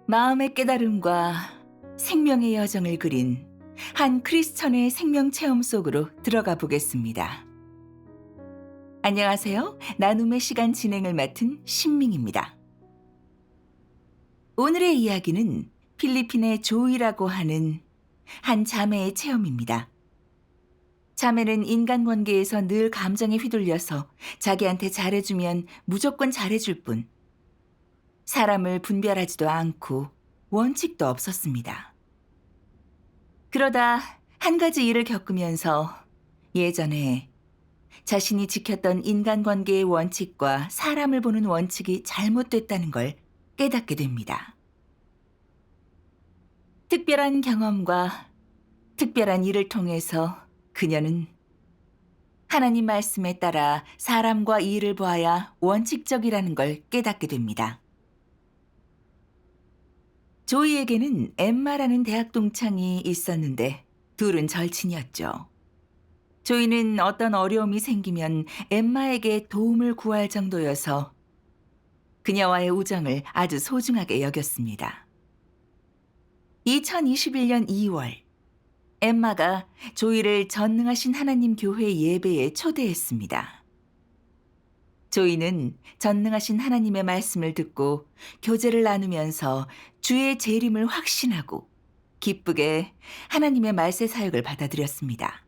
마음의 깨달음과 생명의 여정을 그린 한 크리스천의 생명 체험 속으로 들어가 보겠습니다. 안녕하세요. 나눔의 시간 진행을 맡은 신밍입니다. 오늘의 이야기는 필리핀의 조이라고 하는 한 자매의 체험입니다. 자매는 인간관계에서 늘 감정에 휘둘려서 자기한테 잘해주면 무조건 잘해줄 뿐 사람을 분별하지도 않고 원칙도 없었습니다. 그러다 한 가지 일을 겪으면서 예전에 자신이 지켰던 인간관계의 원칙과 사람을 보는 원칙이 잘못됐다는 걸 깨닫게 됩니다. 특별한 경험과 특별한 일을 통해서 그녀는 하나님 말씀에 따라 사람과 일을 보아야 원칙적이라는 걸 깨닫게 됩니다. 조이에게는 엠마라는 대학 동창이 있었는데 둘은 절친이었죠. 조이는 어떤 어려움이 생기면 엠마에게 도움을 구할 정도여서 그녀와의 우정을 아주 소중하게 여겼습니다. 2021년 2월, 엠마가 조이를 전능하신 하나님 교회 예배에 초대했습니다. 조이는 전능하신 하나님의 말씀을 듣고 교제를 나누면서 주의 재림을 확신하고 기쁘게 하나님의 말세 사역을 받아들였습니다.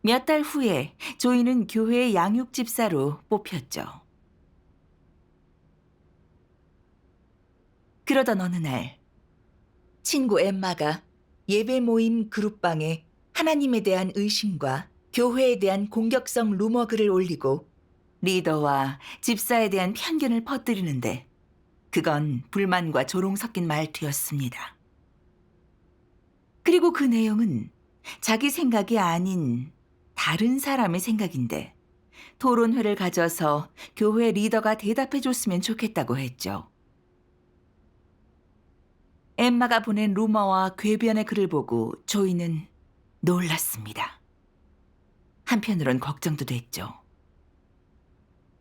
몇 달 후에 조이는 교회의 양육 집사로 뽑혔죠. 그러던 어느 날 친구 엠마가 예배 모임 그룹방에 하나님에 대한 의심과 교회에 대한 공격성 루머 글을 올리고 리더와 집사에 대한 편견을 퍼뜨리는데 그건 불만과 조롱 섞인 말투였습니다. 그리고 그 내용은 자기 생각이 아닌 다른 사람의 생각인데 토론회를 가져서 교회 리더가 대답해 줬으면 좋겠다고 했죠. 엠마가 보낸 루머와 궤변의 글을 보고 조이는 놀랐습니다. 한편으론 걱정도 됐죠.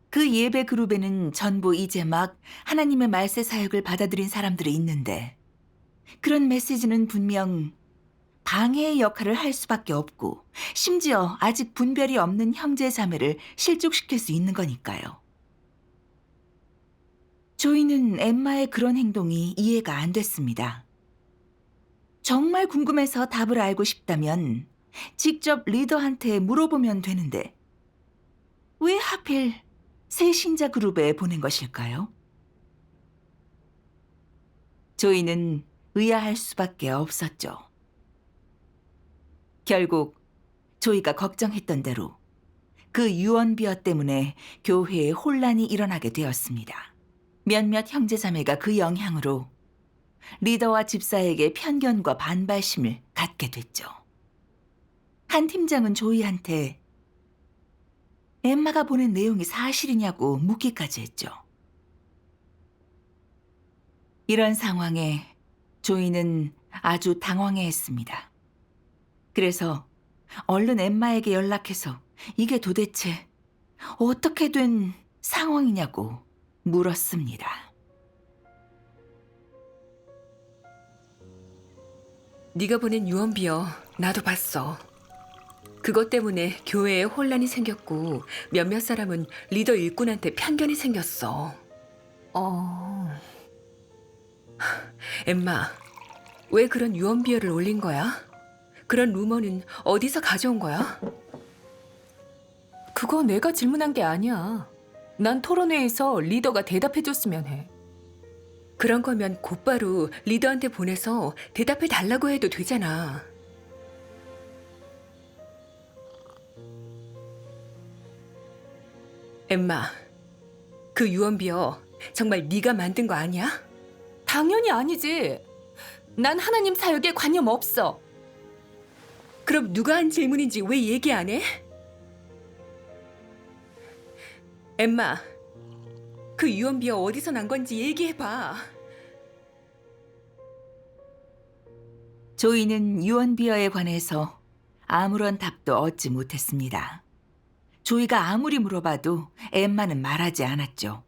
그 예배 그룹에는 전부 이제 막 하나님의 말세 사역을 받아들인 사람들이 있는데 그런 메시지는 분명 방해의 역할을 할 수밖에 없고 심지어 아직 분별이 없는 형제 자매를 실족시킬 수 있는 거니까요. 조이는 엠마의 그런 행동이 이해가 안 됐습니다. 정말 궁금해서 답을 알고 싶다면 직접 리더한테 물어보면 되는데 왜 하필 새 신자 그룹에 보낸 것일까요? 조이는 의아할 수밖에 없었죠. 결국 조이가 걱정했던 대로 그 유언비어 때문에 교회에 혼란이 일어나게 되었습니다. 몇몇 형제자매가 그 영향으로 리더와 집사에게 편견과 반발심을 갖게 됐죠. 한 팀장은 조이한테 엠마가 보낸 내용이 사실이냐고 묻기까지 했죠. 이런 상황에 조이는 아주 당황해했습니다. 그래서 얼른 엠마에게 연락해서 이게 도대체 어떻게 된 상황이냐고 물었습니다. 네가 보낸 유언비어 나도 봤어. 그것 때문에 교회에 혼란이 생겼고 몇몇 사람은 리더 일꾼한테 편견이 생겼어. 엠마, 왜 그런 유언비어를 올린 거야? 그런 루머는 어디서 가져온 거야? 그거 내가 질문한 게 아니야. 난 토론회에서 리더가 대답해줬으면 해. 그런 거면 곧바로 리더한테 보내서 대답해 달라고 해도 되잖아. 엠마, 그 유언비어 정말 네가 만든 거 아니야? 당연히 아니지. 난 하나님 사역에 관념 없어. 그럼 누가 한 질문인지 왜 얘기 안 해? 엠마, 그 유언비어 어디서 난 건지 얘기해봐. 조이는 유언비어에 관해서 아무런 답도 얻지 못했습니다. 조이가 아무리 물어봐도 엠마는 말하지 않았죠.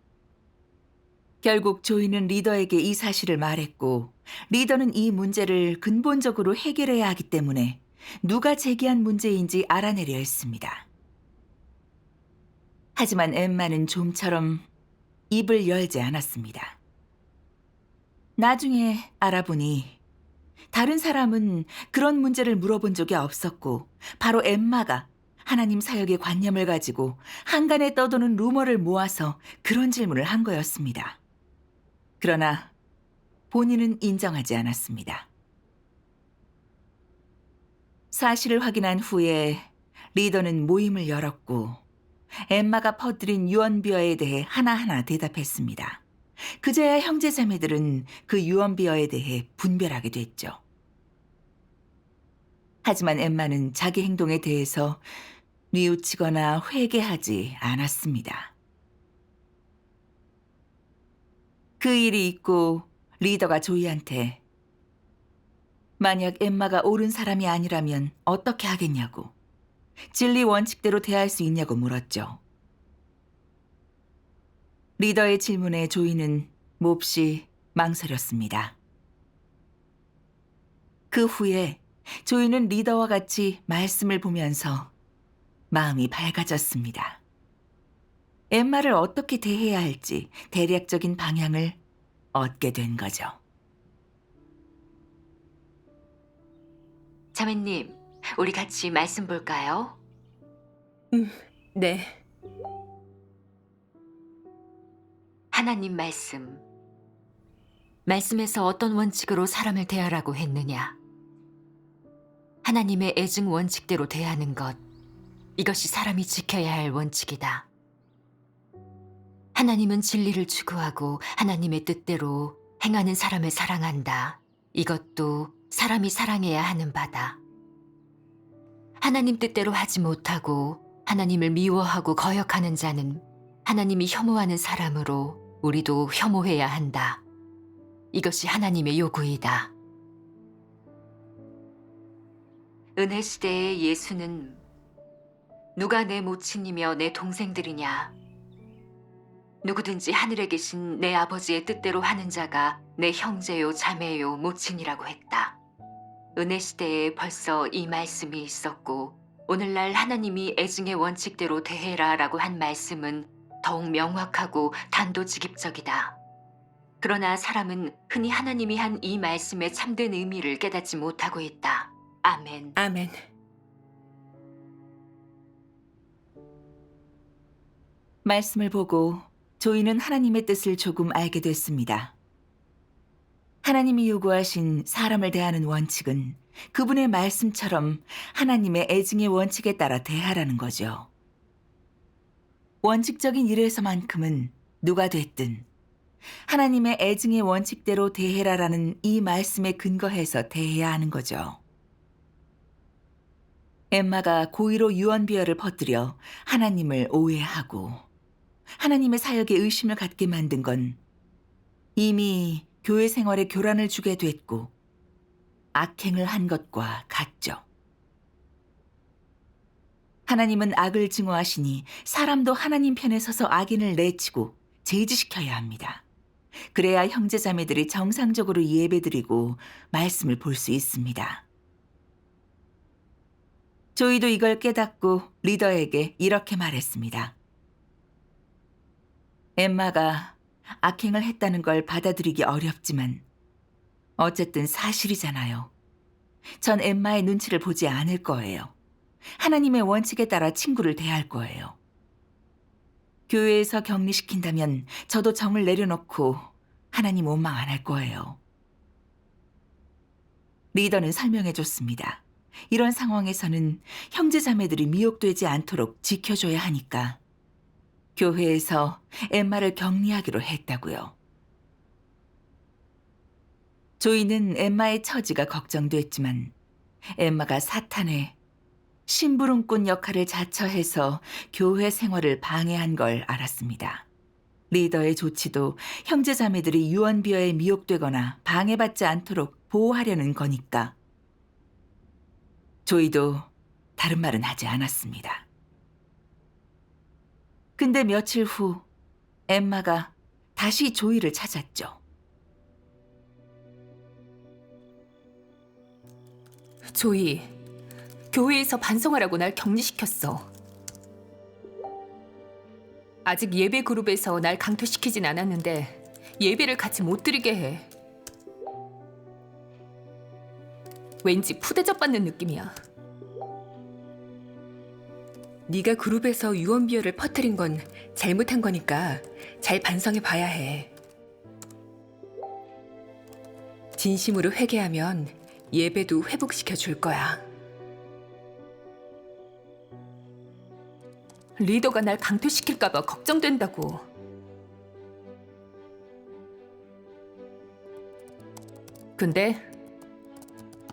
결국 조이는 리더에게 이 사실을 말했고, 리더는 이 문제를 근본적으로 해결해야 하기 때문에 누가 제기한 문제인지 알아내려 했습니다. 하지만 엠마는 좀처럼 입을 열지 않았습니다. 나중에 알아보니 다른 사람은 그런 문제를 물어본 적이 없었고, 바로 엠마가 하나님 사역의 관념을 가지고 한간에 떠도는 루머를 모아서 그런 질문을 한 거였습니다. 그러나 본인은 인정하지 않았습니다. 사실을 확인한 후에 리더는 모임을 열었고, 엠마가 퍼뜨린 유언비어에 대해 하나하나 대답했습니다. 그제야 형제자매들은 그 유언비어에 대해 분별하게 됐죠. 하지만 엠마는 자기 행동에 대해서 뉘우치거나 회개하지 않았습니다. 그 일이 있고 리더가 조이한테 만약 엠마가 옳은 사람이 아니라면 어떻게 하겠냐고, 진리 원칙대로 대할 수 있냐고 물었죠. 리더의 질문에 조이는 몹시 망설였습니다. 그 후에 조이는 리더와 같이 말씀을 보면서 마음이 밝아졌습니다. 엠마를 어떻게 대해야 할지 대략적인 방향을 얻게 된 거죠. 자매님, 우리 같이 말씀 볼까요? 네. 하나님 말씀. 말씀에서 어떤 원칙으로 사람을 대하라고 했느냐? 하나님의 애증 원칙대로 대하는 것. 이것이 사람이 지켜야 할 원칙이다. 하나님은 진리를 추구하고 하나님의 뜻대로 행하는 사람을 사랑한다. 이것도 사람이 사랑해야 하는 바다. 하나님 뜻대로 하지 못하고 하나님을 미워하고 거역하는 자는 하나님이 혐오하는 사람으로 우리도 혐오해야 한다. 이것이 하나님의 요구이다. 은혜 시대의 예수는 누가 내 모친이며 내 동생들이냐? 누구든지 하늘에 계신 내 아버지의 뜻대로 하는 자가 내 형제요 자매요 모친이라고 했다. 은혜 시대에 벌써 이 말씀이 있었고, 오늘날 하나님이 애증의 원칙대로 대해라라고 한 말씀은 더욱 명확하고 단도직입적이다. 그러나 사람은 흔히 하나님이 한 이 말씀의 참된 의미를 깨닫지 못하고 있다. 아멘. 아멘. 말씀을 보고 조이는 하나님의 뜻을 조금 알게 됐습니다. 하나님이 요구하신 사람을 대하는 원칙은 그분의 말씀처럼 하나님의 애증의 원칙에 따라 대하라는 거죠. 원칙적인 일에서만큼은 누가 됐든 하나님의 애증의 원칙대로 대해라라는 이 말씀에 근거해서 대해야 하는 거죠. 엠마가 고의로 유언비어를 퍼뜨려 하나님을 오해하고 하나님의 사역에 의심을 갖게 만든 건 이미 교회 생활에 교란을 주게 됐고 악행을 한 것과 같죠. 하나님은 악을 증오하시니 사람도 하나님 편에 서서 악인을 내치고 제지시켜야 합니다. 그래야 형제자매들이 정상적으로 예배드리고 말씀을 볼 수 있습니다. 조이도 이걸 깨닫고 리더에게 이렇게 말했습니다. 엠마가 악행을 했다는 걸 받아들이기 어렵지만 어쨌든 사실이잖아요. 전 엠마의 눈치를 보지 않을 거예요. 하나님의 원칙에 따라 친구를 대할 거예요. 교회에서 격리시킨다면 저도 정을 내려놓고 하나님 원망 안 할 거예요. 리더는 설명해줬습니다. 이런 상황에서는 형제자매들이 미혹되지 않도록 지켜줘야 하니까 교회에서 엠마를 격리하기로 했다고요. 조이는 엠마의 처지가 걱정됐지만 엠마가 사탄의 심부름꾼 역할을 자처해서 교회 생활을 방해한 걸 알았습니다. 리더의 조치도 형제자매들이 유언비어에 미혹되거나 방해받지 않도록 보호하려는 거니까 조이도 다른 말은 하지 않았습니다. 근데 며칠 후 엠마가 다시 조이를 찾았죠. 조이, 교회에서 반성하라고 날 격리시켰어. 아직 예배 그룹에서 날 강퇴시키진 않았는데 예배를 같이 못 드리게 해. 왠지 푸대접 받는 느낌이야. 네가 그룹에서 유언비어를 퍼뜨린 건 잘못한 거니까 잘 반성해 봐야 해. 진심으로 회개하면 예배도 회복시켜 줄 거야. 리더가 날 강퇴시킬까 봐 걱정된다고. 근데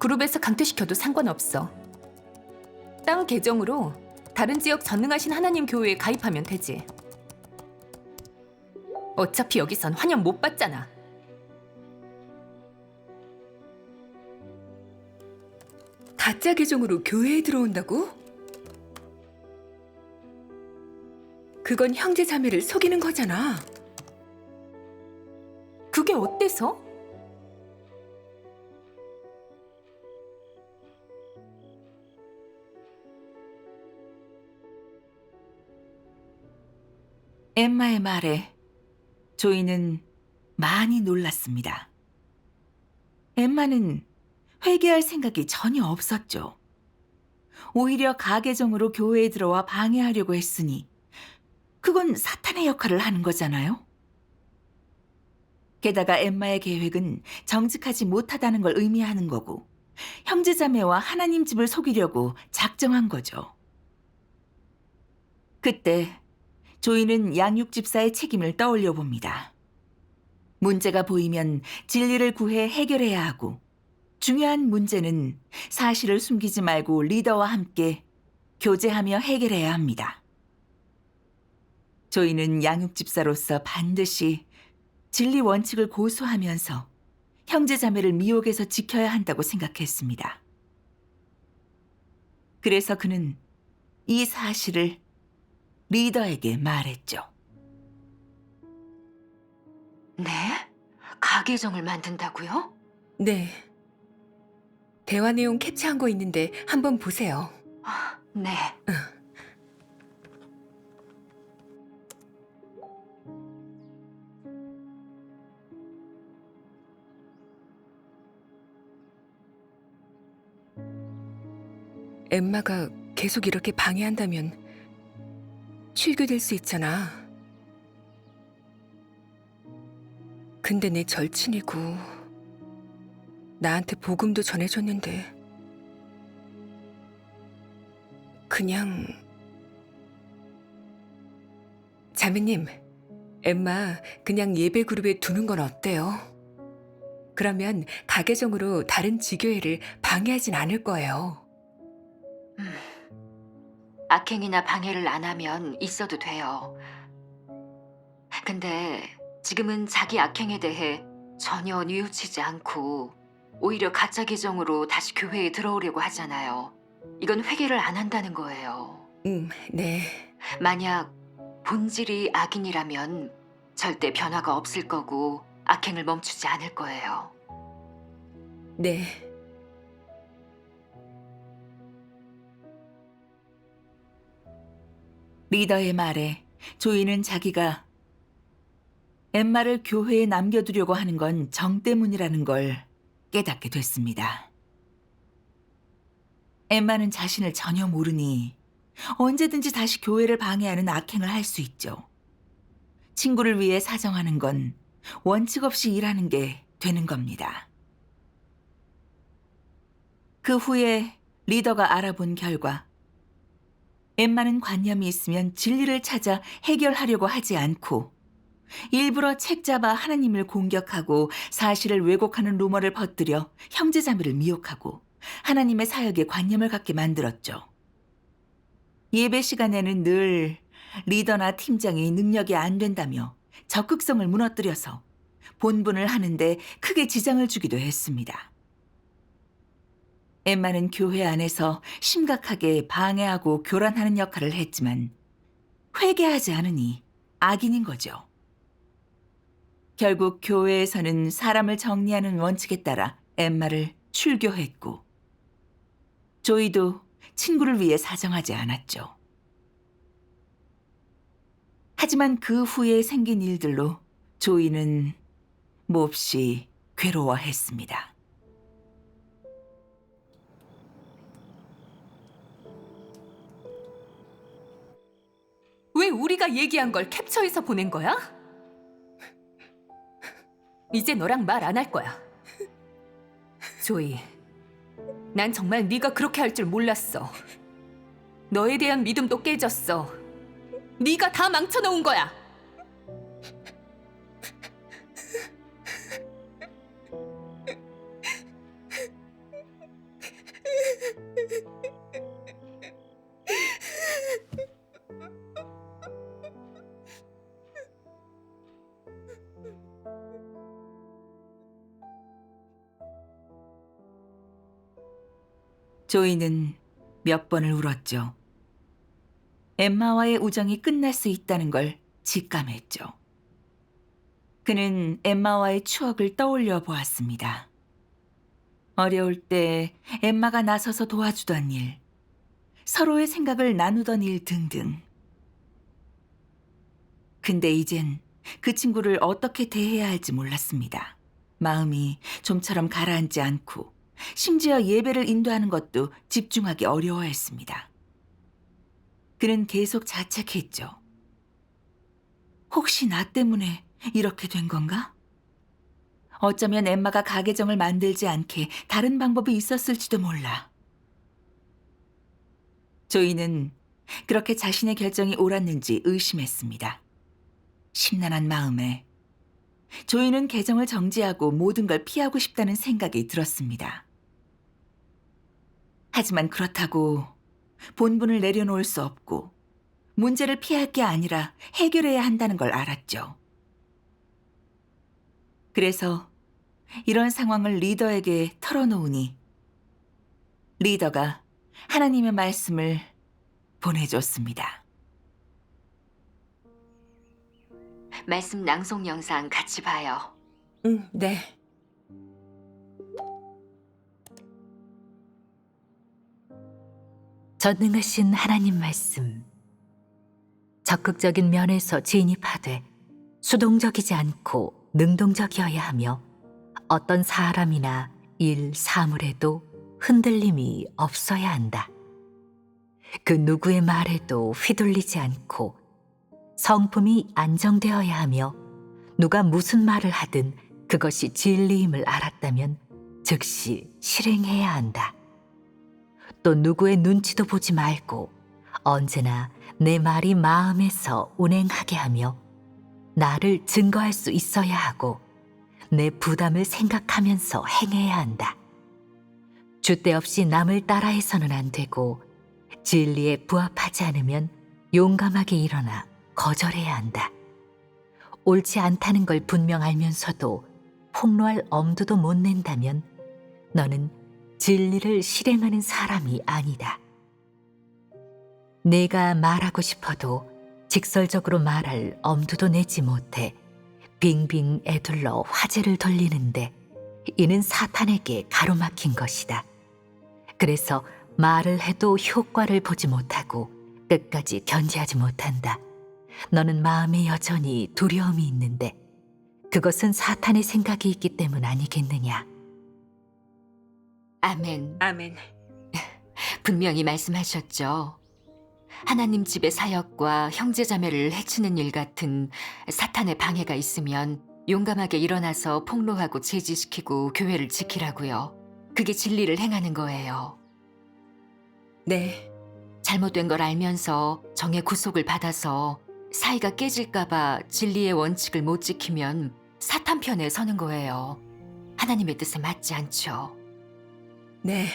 그룹에서 강퇴시켜도 상관없어. 땅 계정으로 다른 지역 전능하신 하나님 교회에 가입하면 되지. 어차피 여기선 환영 못 받잖아. 가짜 계정으로 교회에 들어온다고? 그건 형제 자매를 속이는 거잖아. 그게 어때서? 엠마의 말에 조이는 많이 놀랐습니다. 엠마는 회개할 생각이 전혀 없었죠. 오히려 가계정으로 교회에 들어와 방해하려고 했으니 그건 사탄의 역할을 하는 거잖아요. 게다가 엠마의 계획은 정직하지 못하다는 걸 의미하는 거고 형제자매와 하나님 집을 속이려고 작정한 거죠. 그때 조이는 양육집사의 책임을 떠올려 봅니다. 문제가 보이면 진리를 구해 해결해야 하고 중요한 문제는 사실을 숨기지 말고 리더와 함께 교제하며 해결해야 합니다. 조이는 양육집사로서 반드시 진리 원칙을 고수하면서 형제자매를 미혹에서 지켜야 한다고 생각했습니다. 그래서 그는 이 사실을 리더에게 말했죠. 네? 가계정을 만든다고요? 네. 대화 내용 캡처한 거 있는데 한번 보세요. 네. 엠마가 계속 이렇게 방해한다면 출교될 수 있잖아. 근데 내 절친이고 나한테 복음도 전해줬는데 그냥... 자매님, 엠마 그냥 예배 그룹에 두는 건 어때요? 그러면 가계정으로 다른 지교회를 방해하진 않을 거예요. 악행이나 방해를 안 하면 있어도 돼요. 근데 지금은 자기 악행에 대해 전혀 뉘우치지 않고 오히려 가짜 계정으로 다시 교회에 들어오려고 하잖아요. 이건 회개를 안 한다는 거예요. 네. 만약 본질이 악인이라면 절대 변화가 없을 거고 악행을 멈추지 않을 거예요. 네. 리더의 말에 조이는 자기가 엠마를 교회에 남겨두려고 하는 건 정 때문이라는 걸 깨닫게 됐습니다. 엠마는 자신을 전혀 모르니 언제든지 다시 교회를 방해하는 악행을 할 수 있죠. 친구를 위해 사정하는 건 원칙 없이 일하는 게 되는 겁니다. 그 후에 리더가 알아본 결과 엠마는 관념이 있으면 진리를 찾아 해결하려고 하지 않고 일부러 책 잡아 하나님을 공격하고 사실을 왜곡하는 루머를 퍼뜨려 형제자매를 미혹하고 하나님의 사역에 관념을 갖게 만들었죠. 예배 시간에는 늘 리더나 팀장이 능력이 안 된다며 적극성을 무너뜨려서 본분을 하는데 크게 지장을 주기도 했습니다. 엠마는 교회 안에서 심각하게 방해하고 교란하는 역할을 했지만 회개하지 않으니 악인인 거죠. 결국 교회에서는 사람을 정리하는 원칙에 따라 엠마를 출교했고 조이도 친구를 위해 사정하지 않았죠. 하지만 그 후에 생긴 일들로 조이는 몹시 괴로워했습니다. 왜 우리가 얘기한 걸 캡처해서 보낸 거야? 이제 너랑 말 안 할 거야. 조이, 난 정말 네가 그렇게 할 줄 몰랐어. 너에 대한 믿음도 깨졌어. 네가 다 망쳐놓은 거야. 조이는 몇 번을 울었죠. 엠마와의 우정이 끝날 수 있다는 걸 직감했죠. 그는 엠마와의 추억을 떠올려 보았습니다. 어려울 때 엠마가 나서서 도와주던 일, 서로의 생각을 나누던 일 등등. 근데 이젠 그 친구를 어떻게 대해야 할지 몰랐습니다. 마음이 좀처럼 가라앉지 않고 심지어 예배를 인도하는 것도 집중하기 어려워했습니다. 그는 계속 자책했죠. 혹시 나 때문에 이렇게 된 건가? 어쩌면 엠마가 가계정을 만들지 않게 다른 방법이 있었을지도 몰라. 조이는 그렇게 자신의 결정이 옳았는지 의심했습니다. 심란한 마음에 조이는 계정을 정지하고 모든 걸 피하고 싶다는 생각이 들었습니다. 하지만 그렇다고 본분을 내려놓을 수 없고 문제를 피할 게 아니라 해결해야 한다는 걸 알았죠. 그래서 이런 상황을 리더에게 털어놓으니 리더가 하나님의 말씀을 보내줬습니다. 말씀 낭송 영상 같이 봐요. 네. 전능하신 하나님 말씀. 적극적인 면에서 진입하되 수동적이지 않고 능동적이어야 하며 어떤 사람이나 일, 사물에도 흔들림이 없어야 한다. 그 누구의 말에도 휘둘리지 않고 성품이 안정되어야 하며 누가 무슨 말을 하든 그것이 진리임을 알았다면 즉시 실행해야 한다. 또 누구의 눈치도 보지 말고 언제나 내 말이 마음에서 운행하게 하며 나를 증거할 수 있어야 하고 내 부담을 생각하면서 행해야 한다. 줏대 없이 남을 따라해서는 안 되고 진리에 부합하지 않으면 용감하게 일어나 거절해야 한다. 옳지 않다는 걸 분명 알면서도 폭로할 엄두도 못 낸다면 너는 진리를 실행하는 사람이 아니다. 내가 말하고 싶어도 직설적으로 말할 엄두도 내지 못해 빙빙 애둘러 화제를 돌리는데 이는 사탄에게 가로막힌 것이다. 그래서 말을 해도 효과를 보지 못하고 끝까지 견지하지 못한다. 너는 마음에 여전히 두려움이 있는데 그것은 사탄의 생각이 있기 때문 아니겠느냐. 아멘. 아멘. 분명히 말씀하셨죠. 하나님 집의 사역과 형제자매를 해치는 일 같은 사탄의 방해가 있으면 용감하게 일어나서 폭로하고 제지시키고 교회를 지키라고요. 그게 진리를 행하는 거예요. 네. 잘못된 걸 알면서 정의 구속을 받아서 사이가 깨질까봐 진리의 원칙을 못 지키면 사탄 편에 서는 거예요. 하나님의 뜻에 맞지 않죠. 네.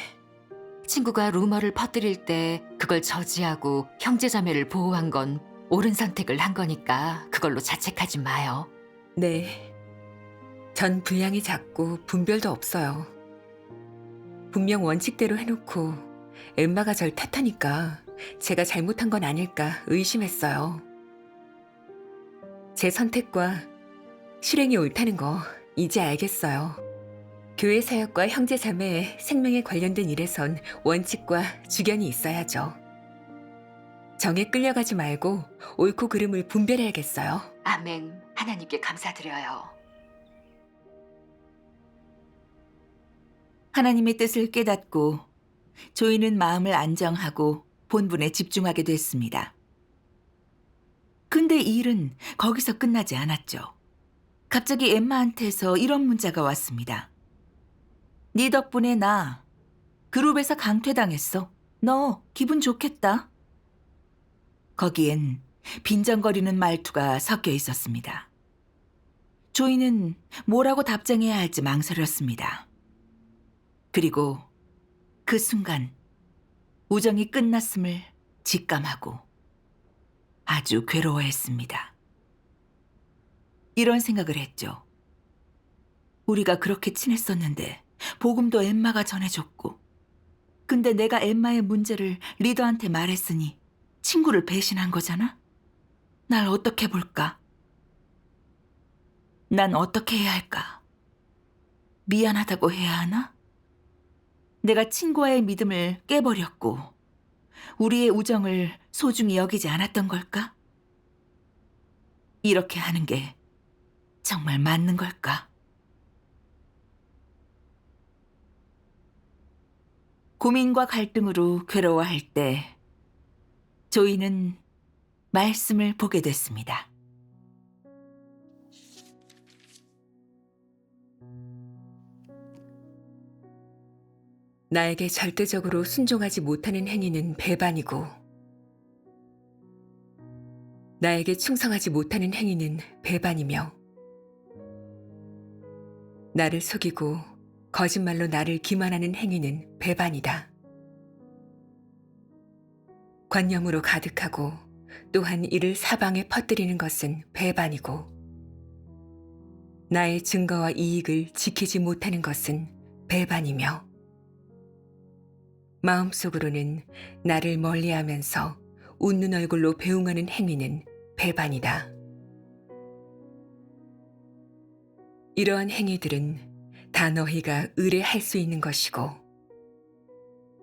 친구가 루머를 퍼뜨릴 때 그걸 저지하고 형제자매를 보호한 건 옳은 선택을 한 거니까 그걸로 자책하지 마요. 네. 전 분량이 작고 분별도 없어요. 분명 원칙대로 해놓고 엠마가 절 탓하니까 제가 잘못한 건 아닐까 의심했어요. 제 선택과 실행이 옳다는 거 이제 알겠어요. 교회 사역과 형제 자매의 생명에 관련된 일에선 원칙과 주견이 있어야죠. 정에 끌려가지 말고 옳고 그름을 분별해야겠어요. 아멘. 하나님께 감사드려요. 하나님의 뜻을 깨닫고 조이는 마음을 안정하고 본분에 집중하게 됐습니다. 근데 이 일은 거기서 끝나지 않았죠. 갑자기 엠마한테서 이런 문자가 왔습니다. 네 덕분에 나 그룹에서 강퇴당했어. 너 기분 좋겠다. 거기엔 빈정거리는 말투가 섞여 있었습니다. 조이는 뭐라고 답장해야 할지 망설였습니다. 그리고 그 순간 우정이 끝났음을 직감하고 아주 괴로워했습니다. 이런 생각을 했죠. 우리가 그렇게 친했었는데 복음도 엠마가 전해줬고, 근데 내가 엠마의 문제를 리더한테 말했으니 친구를 배신한 거잖아? 날 어떻게 볼까? 난 어떻게 해야 할까? 미안하다고 해야 하나? 내가 친구와의 믿음을 깨버렸고 우리의 우정을 소중히 여기지 않았던 걸까? 이렇게 하는 게 정말 맞는 걸까? 고민과 갈등으로 괴로워할 때 조이는 말씀을 보게 됐습니다. 나에게 절대적으로 순종하지 못하는 행위는 배반이고, 나에게 충성하지 못하는 행위는 배반이며, 나를 속이고 거짓말로 나를 기만하는 행위는 배반이다. 관념으로 가득하고 또한 이를 사방에 퍼뜨리는 것은 배반이고, 나의 증거와 이익을 지키지 못하는 것은 배반이며, 마음속으로는 나를 멀리하면서 웃는 얼굴로 배웅하는 행위는 배반이다. 이러한 행위들은 다 너희가 의뢰할 수 있는 것이고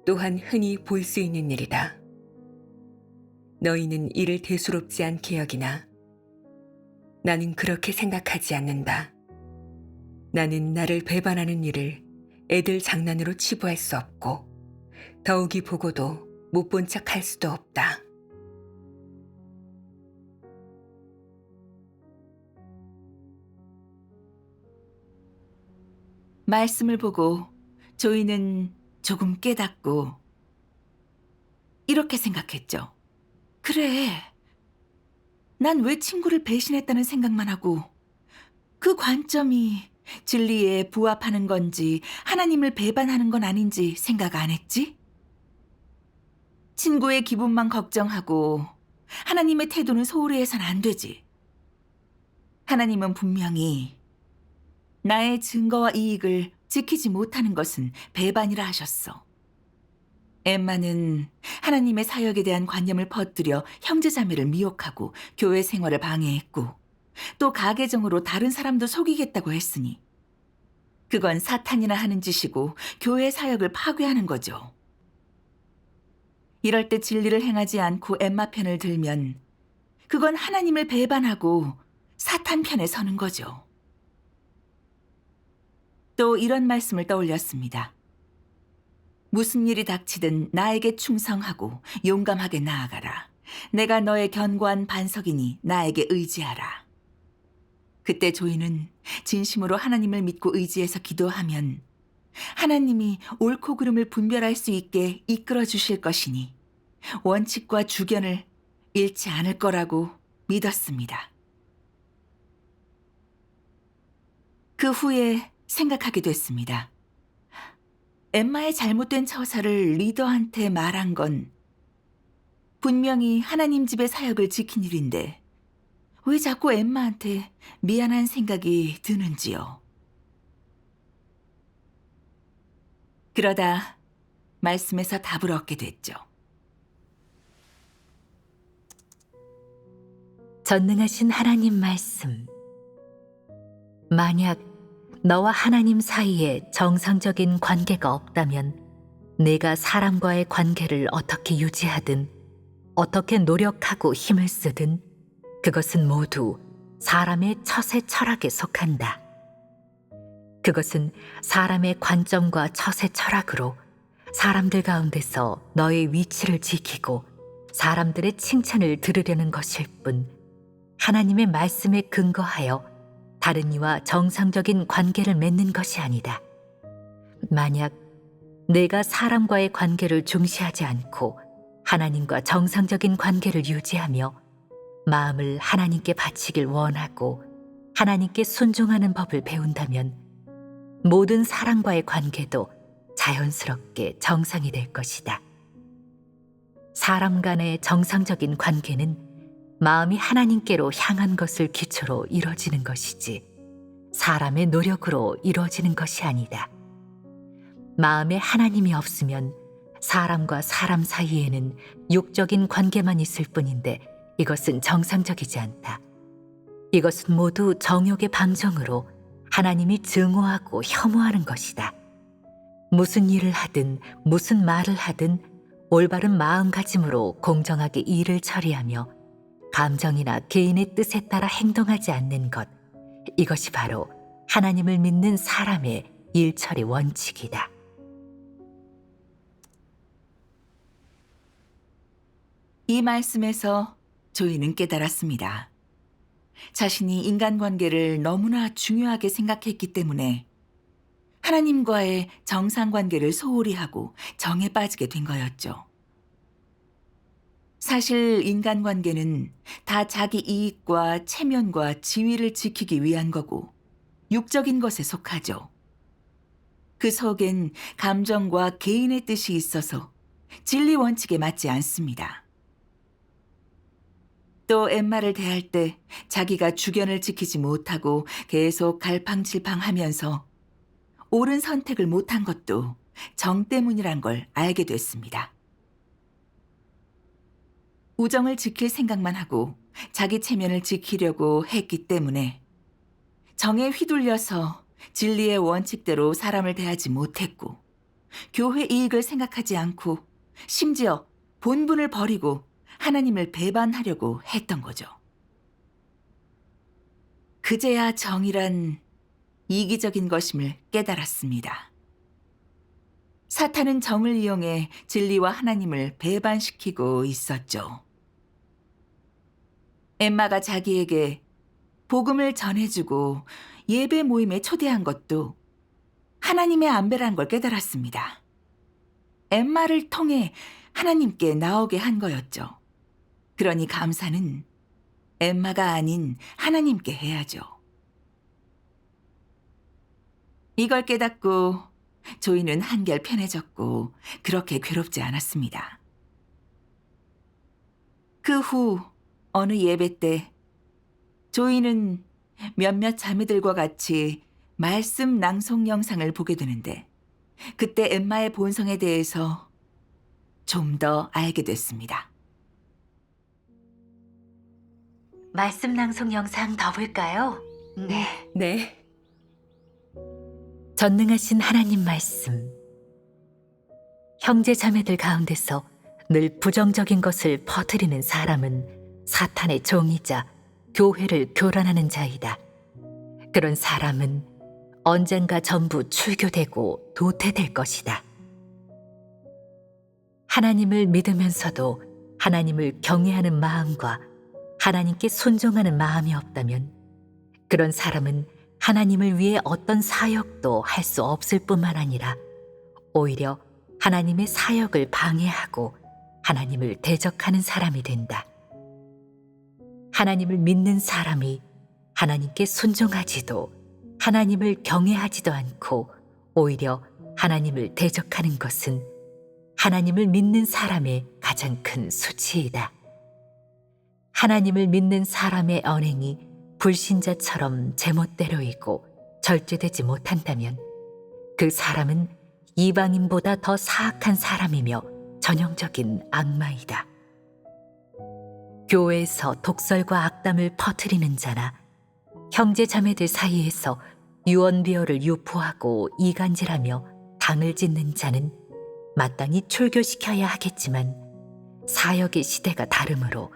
또한 흔히 볼 수 있는 일이다. 너희는 이를 대수롭지 않게 여기나 나는 그렇게 생각하지 않는다. 나는 나를 배반하는 일을 애들 장난으로 치부할 수 없고 더욱이 보고도 못 본 척 할 수도 없다. 말씀을 보고 조이는 조금 깨닫고 이렇게 생각했죠. 그래, 난 왜 친구를 배신했다는 생각만 하고 그 관점이 진리에 부합하는 건지 하나님을 배반하는 건 아닌지 생각 안 했지? 친구의 기분만 걱정하고 하나님의 태도는 소홀히 해선 안 되지. 하나님은 분명히 나의 증거와 이익을 지키지 못하는 것은 배반이라 하셨어. 엠마는 하나님의 사역에 대한 관념을 퍼뜨려 형제자매를 미혹하고 교회 생활을 방해했고 또 가계정으로 다른 사람도 속이겠다고 했으니 그건 사탄이나 하는 짓이고 교회 사역을 파괴하는 거죠. 이럴 때 진리를 행하지 않고 엠마 편을 들면 그건 하나님을 배반하고 사탄 편에 서는 거죠. 또 이런 말씀을 떠올렸습니다. 무슨 일이 닥치든 나에게 충성하고 용감하게 나아가라. 내가 너의 견고한 반석이니 나에게 의지하라. 그때 조이는 진심으로 하나님을 믿고 의지해서 기도하면 하나님이 옳고 그름을 분별할 수 있게 이끌어 주실 것이니 원칙과 주견을 잃지 않을 거라고 믿었습니다. 그 후에 생각하게 됐습니다. 엠마의 잘못된 처사를 리더한테 말한 건 분명히 하나님 집의 사역을 지킨 일인데 왜 자꾸 엠마한테 미안한 생각이 드는지요. 그러다 말씀에서 답을 얻게 됐죠. 전능하신 하나님 말씀. 만약 너와 하나님 사이에 정상적인 관계가 없다면 내가 사람과의 관계를 어떻게 유지하든 어떻게 노력하고 힘을 쓰든 그것은 모두 사람의 처세 철학에 속한다. 그것은 사람의 관점과 처세 철학으로 사람들 가운데서 너의 위치를 지키고 사람들의 칭찬을 들으려는 것일 뿐 하나님의 말씀에 근거하여 다른 이와 정상적인 관계를 맺는 것이 아니다. 만약 내가 사람과의 관계를 중시하지 않고 하나님과 정상적인 관계를 유지하며 마음을 하나님께 바치길 원하고 하나님께 순종하는 법을 배운다면 모든 사람과의 관계도 자연스럽게 정상이 될 것이다. 사람 간의 정상적인 관계는 마음이 하나님께로 향한 것을 기초로 이루어지는 것이지 사람의 노력으로 이루어지는 것이 아니다. 마음에 하나님이 없으면 사람과 사람 사이에는 육적인 관계만 있을 뿐인데 이것은 정상적이지 않다. 이것은 모두 정욕의 방정으로 하나님이 증오하고 혐오하는 것이다. 무슨 일을 하든 무슨 말을 하든 올바른 마음가짐으로 공정하게 일을 처리하며 감정이나 개인의 뜻에 따라 행동하지 않는 것, 이것이 바로 하나님을 믿는 사람의 일처리 원칙이다. 이 말씀에서 조이는 깨달았습니다. 자신이 인간관계를 너무나 중요하게 생각했기 때문에 하나님과의 정상관계를 소홀히 하고 정에 빠지게 된 거였죠. 사실 인간관계는 다 자기 이익과 체면과 지위를 지키기 위한 거고 육적인 것에 속하죠. 그 속엔 감정과 개인의 뜻이 있어서 진리 원칙에 맞지 않습니다. 또 엠마를 대할 때 자기가 주견을 지키지 못하고 계속 갈팡질팡하면서 옳은 선택을 못한 것도 정 때문이란 걸 알게 됐습니다. 우정을 지킬 생각만 하고 자기 체면을 지키려고 했기 때문에 정에 휘둘려서 진리의 원칙대로 사람을 대하지 못했고 교회 이익을 생각하지 않고 심지어 본분을 버리고 하나님을 배반하려고 했던 거죠. 그제야 정이란 이기적인 것임을 깨달았습니다. 사탄은 정을 이용해 진리와 하나님을 배반시키고 있었죠. 엠마가 자기에게 복음을 전해주고 예배 모임에 초대한 것도 하나님의 안배란 걸 깨달았습니다. 엠마를 통해 하나님께 나오게 한 거였죠. 그러니 감사는 엠마가 아닌 하나님께 해야죠. 이걸 깨닫고 조이는 한결 편해졌고 그렇게 괴롭지 않았습니다. 그 후 어느 예배 때 조이는 몇몇 자매들과 같이 말씀 낭송 영상을 보게 되는데 그때 엠마의 본성에 대해서 좀 더 알게 됐습니다. 말씀 낭송 영상 더 볼까요? 네. 네. 전능하신 하나님 말씀. 형제 자매들 가운데서 늘 부정적인 것을 퍼뜨리는 사람은 사탄의 종이자 교회를 교란하는 자이다. 그런 사람은 언젠가 전부 출교되고 도태될 것이다. 하나님을 믿으면서도 하나님을 경외하는 마음과 하나님께 순종하는 마음이 없다면 그런 사람은 하나님을 위해 어떤 사역도 할 수 없을 뿐만 아니라 오히려 하나님의 사역을 방해하고 하나님을 대적하는 사람이 된다. 하나님을 믿는 사람이 하나님께 순종하지도 하나님을 경외하지도 않고 오히려 하나님을 대적하는 것은 하나님을 믿는 사람의 가장 큰 수치이다. 하나님을 믿는 사람의 언행이 불신자처럼 제멋대로이고 절제되지 못한다면 그 사람은 이방인보다 더 사악한 사람이며 전형적인 악마이다. 교회에서 독설과 악담을 퍼뜨리는 자나 형제 자매들 사이에서 유언비어를 유포하고 이간질하며 당을 짓는 자는 마땅히 출교시켜야 하겠지만 사역의 시대가 다르므로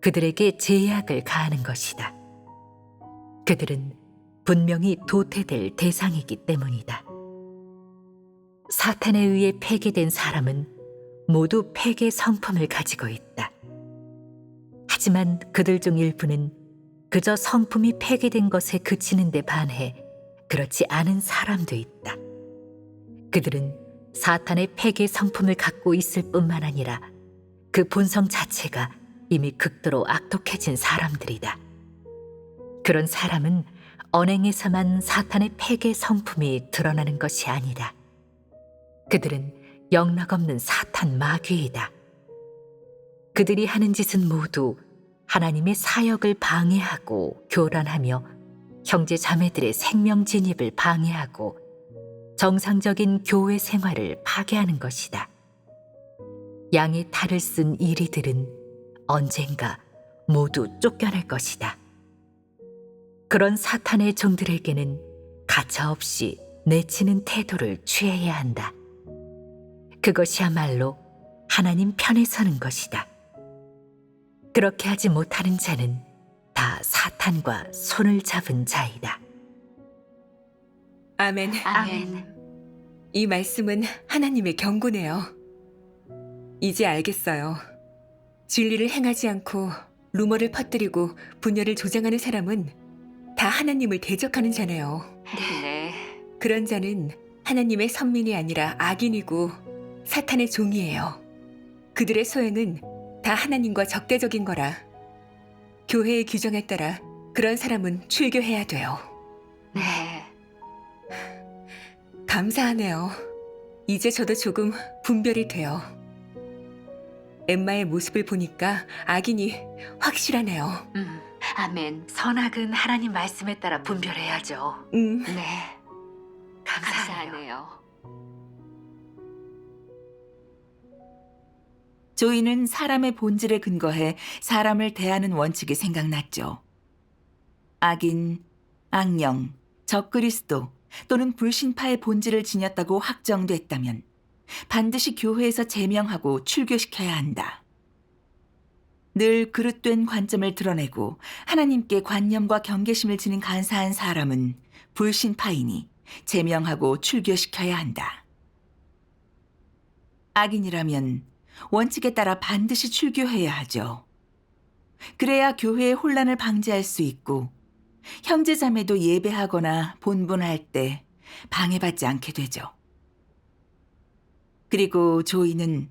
그들에게 제약을 가하는 것이다. 그들은 분명히 도태될 대상이기 때문이다. 사탄에 의해 폐기된 사람은 모두 폐괴 성품을 가지고 있다. 하지만 그들 중 일부는 그저 성품이 폐기된 것에 그치는 데 반해 그렇지 않은 사람도 있다. 그들은 사탄의 폐괴 성품을 갖고 있을 뿐만 아니라 그 본성 자체가 이미 극도로 악독해진 사람들이다. 그런 사람은 언행에서만 사탄의 폐괴 성품이 드러나는 것이 아니라 그들은 영락없는 사탄 마귀이다. 그들이 하는 짓은 모두 하나님의 사역을 방해하고 교란하며 형제 자매들의 생명 진입을 방해하고 정상적인 교회 생활을 파괴하는 것이다. 양의 탈을 쓴 이리들은 언젠가 모두 쫓겨날 것이다. 그런 사탄의 종들에게는 가차없이 내치는 태도를 취해야 한다. 그것이야말로 하나님 편에 서는 것이다. 그렇게 하지 못하는 자는 다 사탄과 손을 잡은 자이다. 아멘. 아멘. 이 말씀은 하나님의 경고네요. 이제 알겠어요. 진리를 행하지 않고 루머를 퍼뜨리고 분열을 조장하는 사람은 다 하나님을 대적하는 자네요. 네. 그런 자는 하나님의 선민이 아니라 악인이고 사탄의 종이에요. 그들의 소행은 다 하나님과 적대적인 거라. 교회의 규정에 따라 그런 사람은 출교해야 돼요. 네. 감사하네요. 이제 저도 조금 분별이 돼요. 엠마의 모습을 보니까 악인이 확실하네요. 아멘. 선악은 하나님 말씀에 따라 분별해야죠. 네. 감사하네요. 조이는 사람의 본질에 근거해 사람을 대하는 원칙이 생각났죠. 악인, 악령, 적그리스도 또는 불신파의 본질을 지녔다고 확정됐다면 반드시 교회에서 제명하고 출교시켜야 한다. 늘 그릇된 관점을 드러내고 하나님께 관념과 경계심을 지닌 간사한 사람은 불신파이니 제명하고 출교시켜야 한다. 악인이라면 원칙에 따라 반드시 출교해야 하죠. 그래야 교회의 혼란을 방지할 수 있고 형제자매도 예배하거나 본분할 때 방해받지 않게 되죠. 그리고 조이는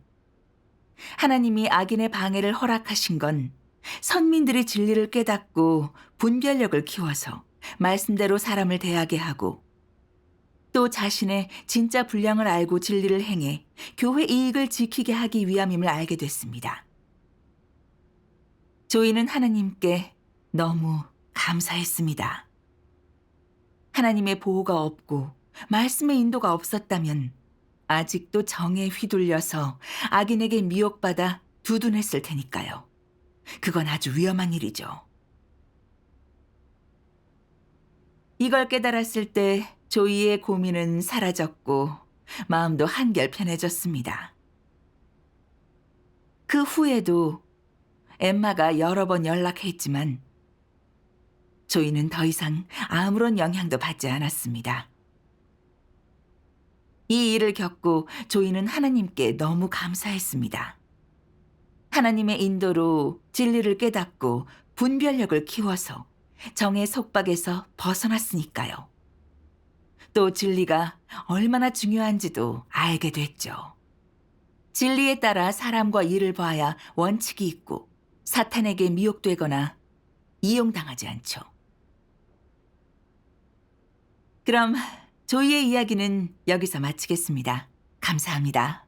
하나님이 악인의 방해를 허락하신 건 선민들이 진리를 깨닫고 분별력을 키워서 말씀대로 사람을 대하게 하고 또 자신의 진짜 분량을 알고 진리를 행해 교회 이익을 지키게 하기 위함임을 알게 됐습니다. 조이는 하나님께 너무 감사했습니다. 하나님의 보호가 없고 말씀의 인도가 없었다면 아직도 정에 휘둘려서 악인에게 미혹받아 두둔했을 테니까요. 그건 아주 위험한 일이죠. 이걸 깨달았을 때 조이의 고민은 사라졌고 마음도 한결 편해졌습니다. 그 후에도 엠마가 여러 번 연락했지만 조이는 더 이상 아무런 영향도 받지 않았습니다. 이 일을 겪고 조이는 하나님께 너무 감사했습니다. 하나님의 인도로 진리를 깨닫고 분별력을 키워서 정의 속박에서 벗어났으니까요. 또 진리가 얼마나 중요한지도 알게 됐죠. 진리에 따라 사람과 일을 봐야 원칙이 있고 사탄에게 미혹되거나 이용당하지 않죠. 그럼 조이의 이야기는 여기서 마치겠습니다. 감사합니다.